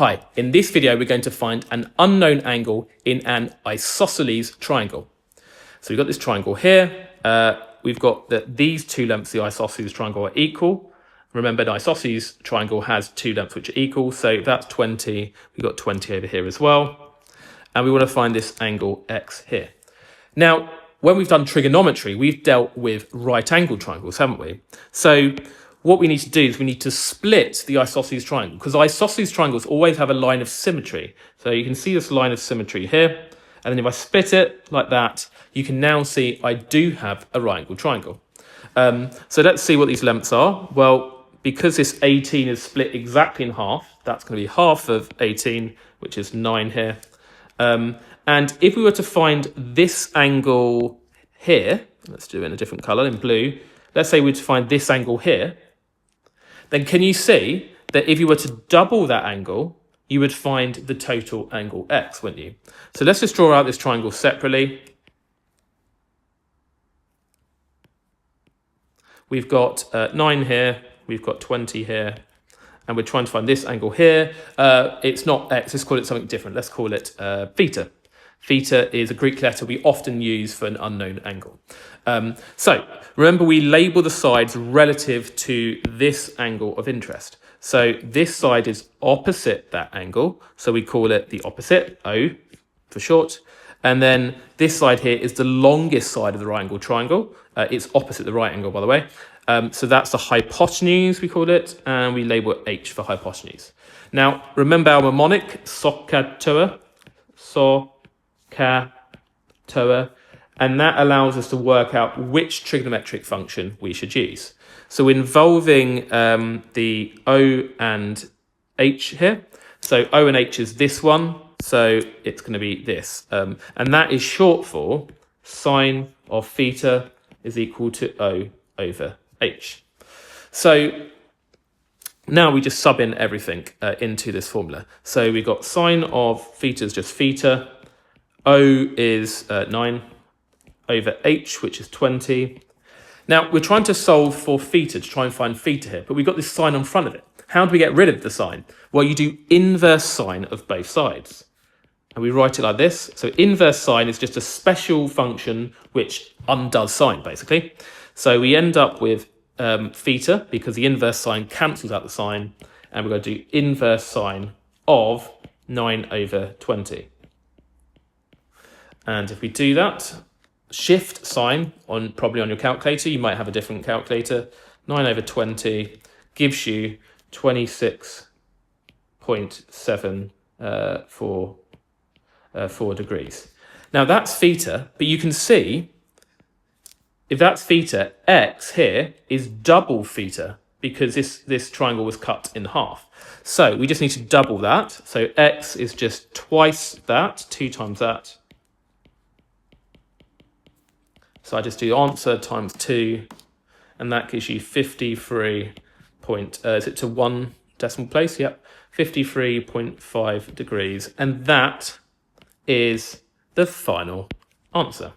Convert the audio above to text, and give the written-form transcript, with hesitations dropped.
Hi, in this video we're going to find an unknown angle in an isosceles triangle. So we've got this triangle here, we've got that these two lengths of the isosceles triangle are equal. Remember, the isosceles triangle has two lengths which are equal, so that's 20, we've got 20 over here as well. And we want to find this angle x here. Now, when we've done trigonometry, we've dealt with right angle triangles, haven't we? So what we need to do is we need to split the isosceles triangle, because isosceles triangles always have a line of symmetry. So you can see this line of symmetry here, and then if I split it like that, you can now see I do have a right angle triangle. So let's see what these lengths are. Well, because this 18 is split exactly in half, that's going to be half of 18, which is 9 here. And if we were to find this angle here, let's do it in a different colour, in blue, let's say we were to find this angle here, then can you see that if you were to double that angle, you would find the total angle x, wouldn't you? So let's just draw out this triangle separately. We've got 9 here, we've got 20 here, and we're trying to find this angle here. It's not x, let's call it something different. Let's call it theta. Theta is a Greek letter we often use for an unknown angle. So remember, we label the sides relative to this angle of interest. So this side is opposite that angle, so we call it the opposite, O for short. And then this side here is the longest side of the right angle triangle. It's opposite the right angle, by the way. So that's the hypotenuse, we call it, and we label it H for hypotenuse. Now, remember our mnemonic, SOHCAHTOA, SOHCAHTOA, and that allows us to work out which trigonometric function we should use. So involving the O and H here, so O and H is this one, so it's going to be this. And that is short for sine of theta is equal to O over H. So now we just sub in everything into this formula. So we've got sine of theta is just theta, O is 9 over H, which is 20. Now we're trying to solve for theta to try and find theta here, but we've got this sine on front of it. How do we get rid of the sine? Well, you do inverse sine of both sides. And we write it like this. So inverse sine is just a special function which undoes sine, basically. So we end up with theta, because the inverse sine cancels out the sine, and we're going to do inverse sine of 9 over 20. And if we do that, shift sine, probably on your calculator, you might have a different calculator, 9 over 20 gives you 26.7 4 degrees. Now that's theta, but you can see if that's theta, x here is double theta, because this triangle was cut in half. So we just need to double that. So x is just twice that, 2 times that. So I just do answer times 2, and that gives you 53 is it to 1 decimal place? Yep, 53.5 degrees. And that is the final answer.